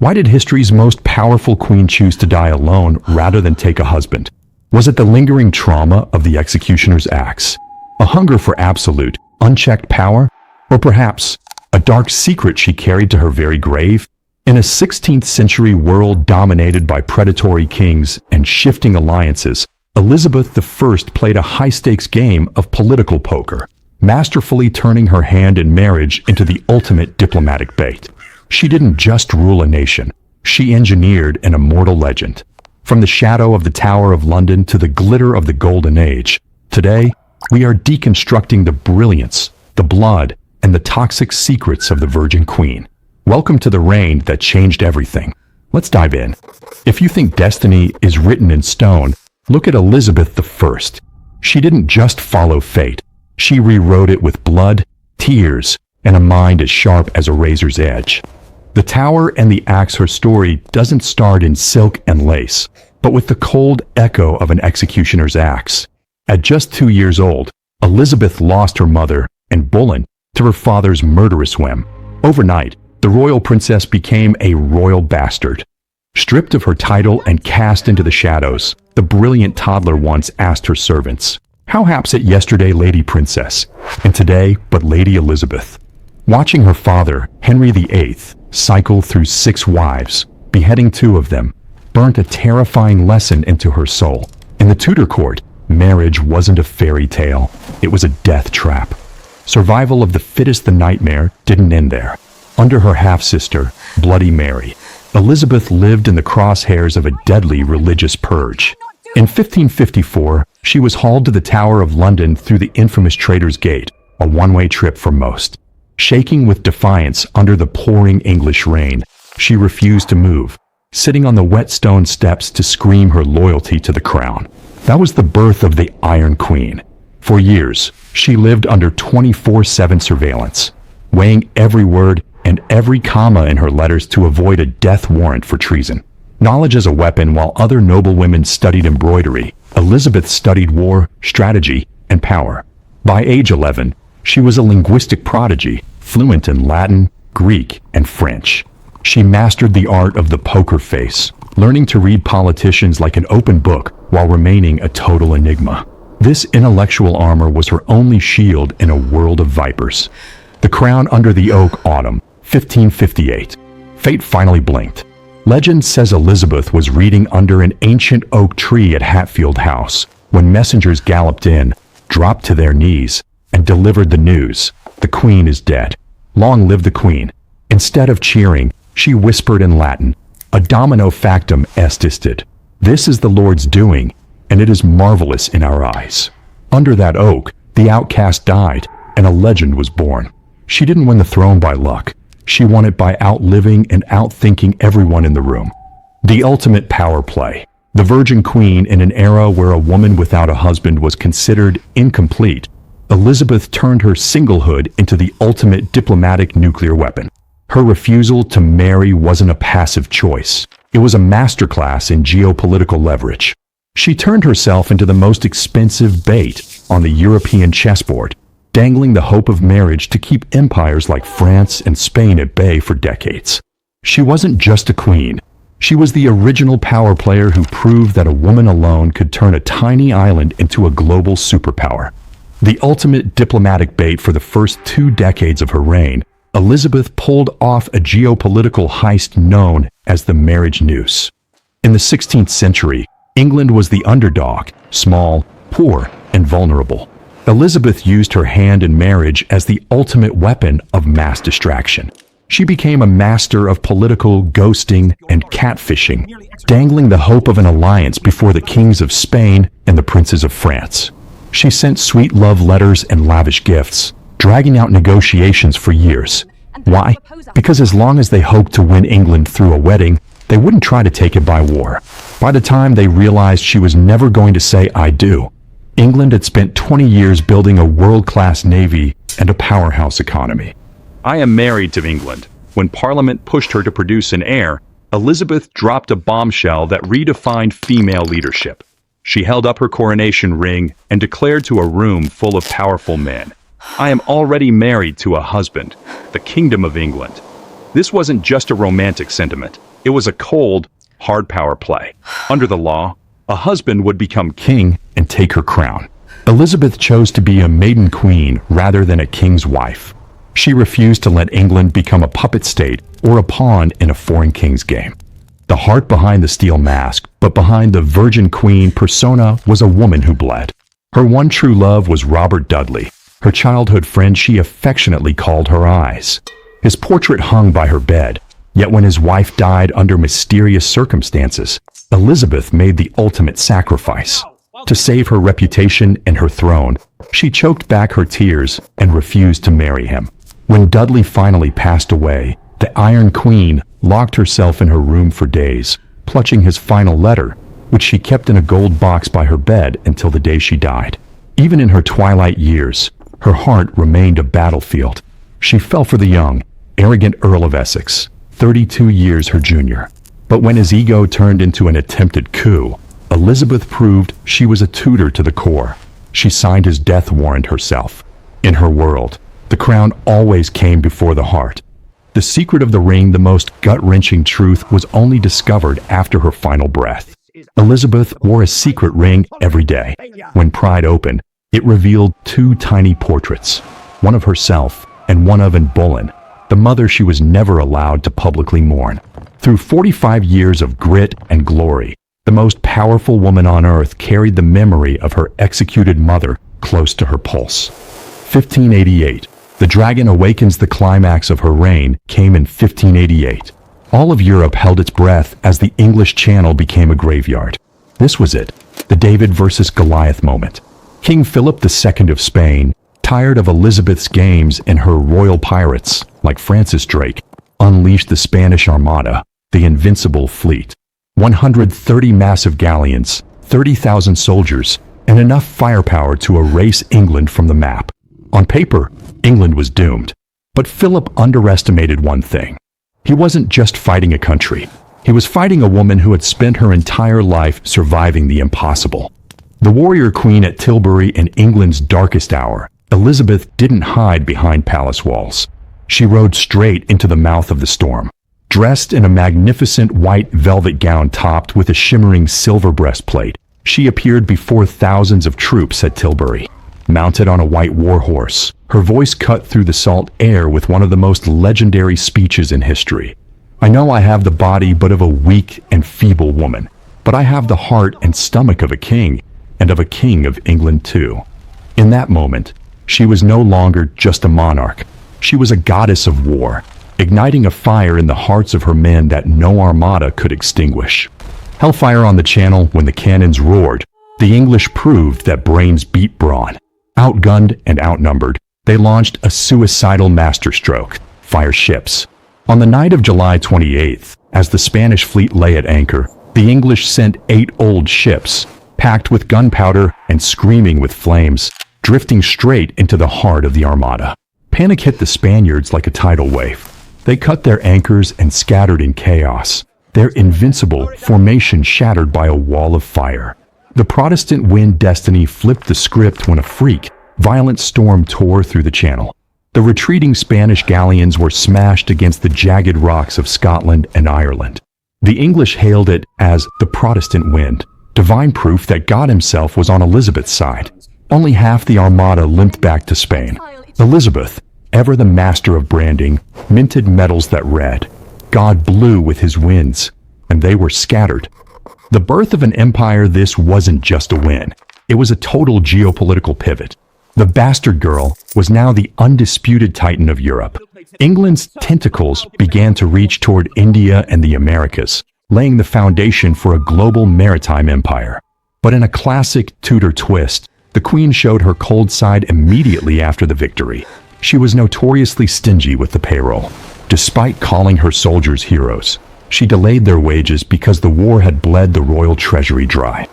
Why did history's most powerful queen choose to die alone rather than take a husband? Was it the lingering trauma of the executioner's axe? A hunger for absolute, unchecked power? Or perhaps a dark secret she carried to her very grave? In a 16th century world dominated by predatory kings and shifting alliances, Elizabeth I played a high-stakes game of political poker, masterfully turning her hand in marriage into the ultimate diplomatic bait. She didn't just rule a nation, she engineered an immortal legend. From the shadow of the Tower of London to the glitter of the Golden Age, today we are deconstructing the brilliance, the blood, and the toxic secrets of the Virgin Queen. Welcome to the reign that changed everything. Let's dive in. If you think destiny is written in stone, look at Elizabeth I. She didn't just follow fate. She rewrote it with blood, tears, and a mind as sharp as a razor's edge. The tower and the axe, her story doesn't start in silk and lace, but with the cold echo of an executioner's axe. At just 2 years old, Elizabeth lost her mother and Boleyn to her father's murderous whim. Overnight, the royal princess became a royal bastard. Stripped of her title and cast into the shadows, the brilliant toddler once asked her servants, "How haps it yesterday, Lady Princess, and today but Lady Elizabeth?" Watching her father, Henry VIII, cycle through 6 wives, beheading 2 of them, burnt a terrifying lesson into her soul. In the Tudor court, marriage wasn't a fairy tale, it was a death trap. Survival of the fittest, the nightmare, didn't end there. Under her half-sister, Bloody Mary, Elizabeth lived in the crosshairs of a deadly religious purge. In 1554, she was hauled to the Tower of London through the infamous Traitor's Gate, a one-way trip for most. Shaking with defiance under the pouring English rain, she refused to move, sitting on the wet stone steps to scream her loyalty to the crown. That was the birth of the Iron Queen. For years, she lived under 24/7 surveillance, weighing every word and every comma in her letters to avoid a death warrant for treason. Knowledge as a weapon, while other noblewomen studied embroidery, Elizabeth studied war, strategy, and power. By age 11, she was a linguistic prodigy, fluent in Latin, Greek, and French. She mastered the art of the poker face, learning to read politicians like an open book while remaining a total enigma. This intellectual armor was her only shield in a world of vipers. The crown under the oak, autumn, 1558. Fate finally blinked. Legend says Elizabeth was reading under an ancient oak tree at Hatfield House when messengers galloped in, dropped to their knees, and delivered the news: the Queen is dead. Long live the Queen. Instead of cheering, she whispered in Latin, "A domino factum est isted." This is the Lord's doing, and it is marvelous in our eyes. Under that oak, the outcast died, and a legend was born. She didn't win the throne by luck. She won it by outliving and outthinking everyone in the room. The ultimate power play. The Virgin Queen, in an era where a woman without a husband was considered incomplete, Elizabeth turned her singlehood into the ultimate diplomatic nuclear weapon. Her refusal to marry wasn't a passive choice. It was a masterclass in geopolitical leverage. She turned herself into the most expensive bait on the European chessboard, dangling the hope of marriage to keep empires like France and Spain at bay for decades. She wasn't just a queen. She was the original power player who proved that a woman alone could turn a tiny island into a global superpower. The ultimate diplomatic bait for the first 2 decades of her reign, Elizabeth pulled off a geopolitical heist known as the marriage noose. In the 16th century, England was the underdog, small, poor, and vulnerable. Elizabeth used her hand in marriage as the ultimate weapon of mass distraction. She became a master of political ghosting and catfishing, dangling the hope of an alliance before the kings of Spain and the princes of France. She sent sweet love letters and lavish gifts, dragging out negotiations for years. Why? Because as long as they hoped to win England through a wedding, they wouldn't try to take it by war. By the time they realized she was never going to say "I do," England had spent 20 years building a world-class navy and a powerhouse economy. I am married to England. When Parliament pushed her to produce an heir, Elizabeth dropped a bombshell that redefined female leadership. She held up her coronation ring and declared to a room full of powerful men, "I am already married to a husband, the Kingdom of England." This wasn't just a romantic sentiment. It was a cold, hard power play. Under the law, a husband would become king and take her crown. Elizabeth chose to be a maiden queen rather than a king's wife. She refused to let England become a puppet state or a pawn in a foreign king's game. The heart behind the steel mask, but behind the Virgin Queen persona, was a woman who bled. Her one true love was Robert Dudley, her childhood friend she affectionately called her eyes. His portrait hung by her bed, yet when his wife died under mysterious circumstances, Elizabeth made the ultimate sacrifice. To save her reputation and her throne, she choked back her tears and refused to marry him. When Dudley finally passed away, the Iron Queen locked herself in her room for days, clutching his final letter, which she kept in a gold box by her bed until the day she died. Even in her twilight years, her heart remained a battlefield. She fell for the young, arrogant Earl of Essex, 32 years her junior. But when his ego turned into an attempted coup, Elizabeth proved she was a Tudor to the core. She signed his death warrant herself. In her world, the crown always came before the heart. The secret of the ring, the most gut-wrenching truth, was only discovered after her final breath. Elizabeth wore a secret ring every day. When pried open, it revealed two tiny portraits, one of herself and one of Anne Boleyn, the mother she was never allowed to publicly mourn. Through 45 years of grit and glory, the most powerful woman on earth carried the memory of her executed mother close to her pulse. 1588. The dragon awakens. The climax of her reign came in 1588. All of Europe held its breath as the English Channel became a graveyard. This was it, the David versus Goliath moment. King Philip II of Spain, tired of Elizabeth's games and her royal pirates, like Francis Drake, unleashed the Spanish Armada, the invincible fleet. 130 massive galleons, 30,000 soldiers, and enough firepower to erase England from the map. On paper, England was doomed. But Philip underestimated one thing. He wasn't just fighting a country. He was fighting a woman who had spent her entire life surviving the impossible. The warrior queen at Tilbury in England's darkest hour, Elizabeth didn't hide behind palace walls. She rode straight into the mouth of the storm. Dressed in a magnificent white velvet gown topped with a shimmering silver breastplate, she appeared before thousands of troops at Tilbury. Mounted on a white war horse, her voice cut through the salt air with one of the most legendary speeches in history. "I know I have the body but of a weak and feeble woman, but I have the heart and stomach of a king, and of a king of England too." In that moment, she was no longer just a monarch. She was a goddess of war, igniting a fire in the hearts of her men that no armada could extinguish. Hellfire on the Channel. When the cannons roared, the English proved that brains beat brawn. Outgunned and outnumbered, they launched a suicidal masterstroke: fire ships. On the night of July 28th, as the Spanish fleet lay at anchor, the English sent 8 old ships, packed with gunpowder and screaming with flames, drifting straight into the heart of the Armada. Panic hit the Spaniards like a tidal wave. They cut their anchors and scattered in chaos, their invincible formation shattered by a wall of fire. The Protestant wind destiny flipped the script when a freak, violent storm tore through the Channel. The retreating Spanish galleons were smashed against the jagged rocks of Scotland and Ireland. The English hailed it as the Protestant wind, divine proof that God himself was on Elizabeth's side. Only half the Armada limped back to Spain. Elizabeth, ever the master of branding, minted metals that read, "God blew with his winds," and they were scattered. The birth of an empire. This wasn't just a win. It was a total geopolitical pivot. The bastard girl was now the undisputed titan of Europe. England's tentacles began to reach toward India and the Americas, laying the foundation for a global maritime empire. But in a classic Tudor twist, the Queen showed her cold side immediately after the victory. She was notoriously stingy with the payroll. Despite calling her soldiers heroes, she delayed their wages because the war had bled the royal treasury dry.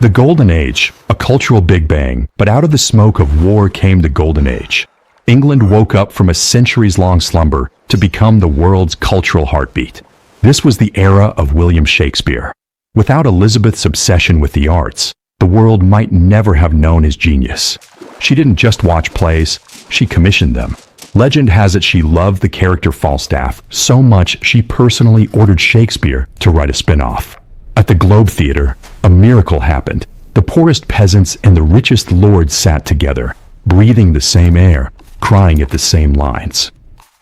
The Golden Age, a cultural big bang, but out of the smoke of war came the Golden Age. England woke up from a centuries-long slumber to become the world's cultural heartbeat. This was the era of William Shakespeare. Without Elizabeth's obsession with the arts, the world might never have known his genius. She didn't just watch plays, she commissioned them. Legend has it she loved the character Falstaff so much she personally ordered Shakespeare to write a spin-off. At the Globe Theatre, a miracle happened. The poorest peasants and the richest lords sat together, breathing the same air, crying at the same lines.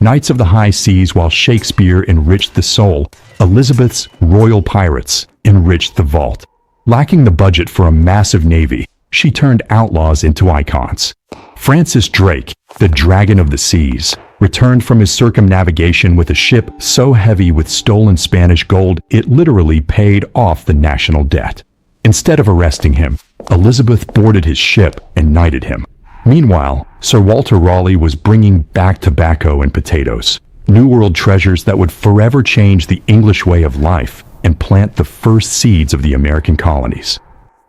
Knights of the high seas while Shakespeare enriched the soul, Elizabeth's royal pirates enriched the vault. Lacking the budget for a massive navy, she turned outlaws into icons. Francis Drake, the Dragon of the Seas, returned from his circumnavigation with a ship so heavy with stolen Spanish gold it literally paid off the national debt. Instead of arresting him, Elizabeth boarded his ship and knighted him. Meanwhile, Sir Walter Raleigh was bringing back tobacco and potatoes, New World treasures that would forever change the English way of life and plant the first seeds of the American colonies.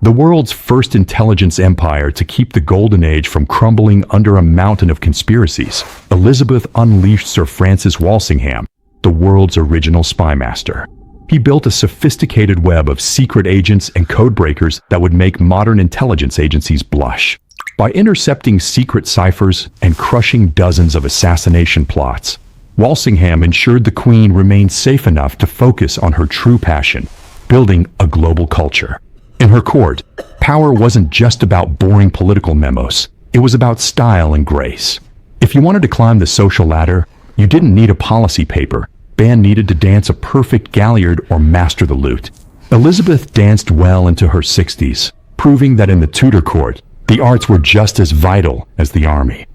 The world's first intelligence empire to keep the Golden Age from crumbling under a mountain of conspiracies, Elizabeth unleashed Sir Francis Walsingham, the world's original spymaster. He built a sophisticated web of secret agents and codebreakers that would make modern intelligence agencies blush. By intercepting secret ciphers and crushing dozens of assassination plots, Walsingham ensured the Queen remained safe enough to focus on her true passion, building a global culture. In her court, power wasn't just about boring political memos. It was about style and grace. If you wanted to climb the social ladder, you didn't need a policy paper. Band needed to dance a perfect galliard or master the lute. Elizabeth danced well into her 60s, proving that in the Tudor court, the arts were just as vital as the army.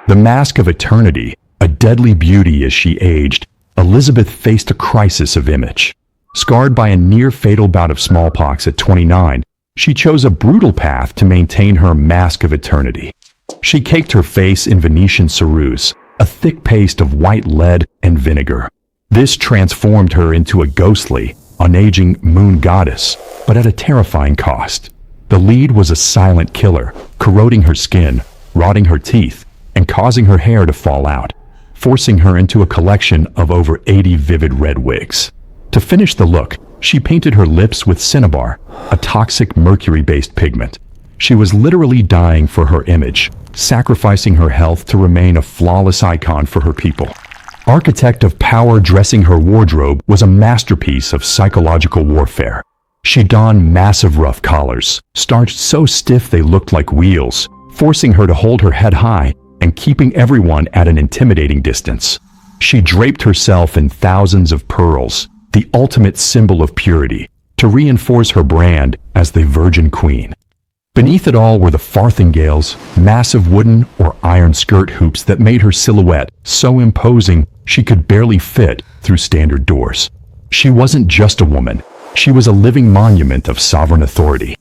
The mask of eternity, a deadly beauty as she aged, Elizabeth faced a crisis of image. Scarred by a near-fatal bout of smallpox at 29, she chose a brutal path to maintain her mask of eternity. She caked her face in Venetian ceruse, a thick paste of white lead and vinegar. This transformed her into a ghostly, unaging moon goddess, but at a terrifying cost. The lead was a silent killer, corroding her skin, rotting her teeth, and causing her hair to fall out, forcing her into a collection of over 80 vivid red wigs. To finish the look, she painted her lips with cinnabar, a toxic mercury-based pigment. She was literally dying for her image, sacrificing her health to remain a flawless icon for her people. Architect of power dressing her wardrobe was a masterpiece of psychological warfare. She donned massive rough collars, starched so stiff they looked like wheels, forcing her to hold her head high and keeping everyone at an intimidating distance. She draped herself in thousands of pearls, the ultimate symbol of purity, to reinforce her brand as the Virgin Queen. Beneath it all were the farthingales, massive wooden or iron skirt hoops that made her silhouette so imposing she could barely fit through standard doors. She wasn't just a woman, she was a living monument of sovereign authority.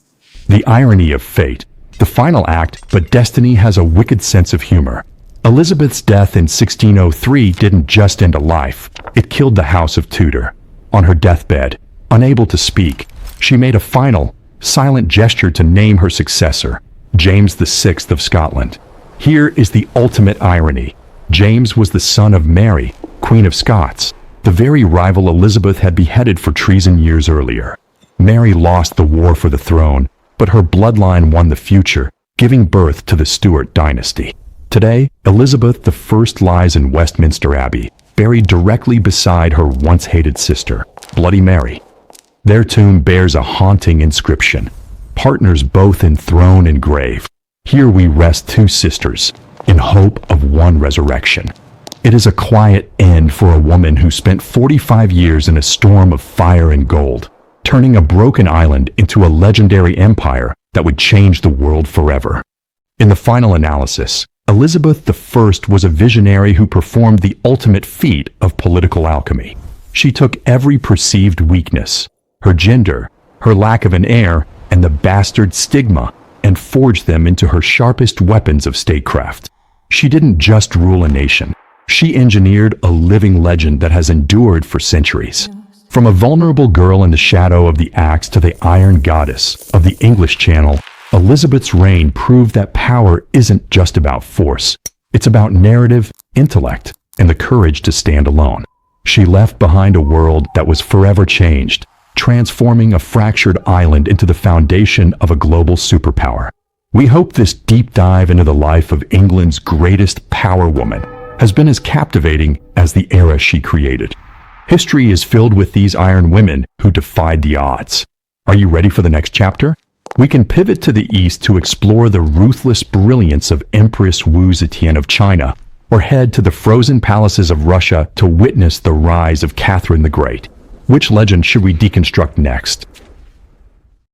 The irony of fate, the final act, but destiny has a wicked sense of humor. Elizabeth's death in 1603 didn't just end a life, it killed the House of Tudor. On her deathbed, unable to speak, she made a final, silent gesture to name her successor, James VI of Scotland. Here is the ultimate irony. James was the son of Mary, Queen of Scots, the very rival Elizabeth had beheaded for treason years earlier. Mary lost the war for the throne, but her bloodline won the future, giving birth to the Tudor Dynasty. Today, Elizabeth I lies in Westminster Abbey, buried directly beside her once-hated sister, Bloody Mary. Their tomb bears a haunting inscription, partners both in throne and grave. Here we rest two sisters, in hope of one resurrection. It is a quiet end for a woman who spent 45 years in a storm of fire and gold, turning a broken island into a legendary empire that would change the world forever. In the final analysis, Elizabeth I was a visionary who performed the ultimate feat of political alchemy. She took every perceived weakness, her gender, her lack of an heir, and the bastard stigma, and forged them into her sharpest weapons of statecraft. She didn't just rule a nation. She engineered a living legend that has endured for centuries. From a vulnerable girl in the shadow of the axe to the iron goddess of the English Channel, Elizabeth's reign proved that power isn't just about force. It's about narrative, intellect, and the courage to stand alone. She left behind a world that was forever changed, transforming a fractured island into the foundation of a global superpower. We hope this deep dive into the life of England's greatest power woman has been as captivating as the era she created. History is filled with these iron women who defied the odds. Are you ready for the next chapter? We can pivot to the east to explore the ruthless brilliance of Empress Wu Zetian of China, or head to the frozen palaces of Russia to witness the rise of Catherine the Great. Which legend should we deconstruct next?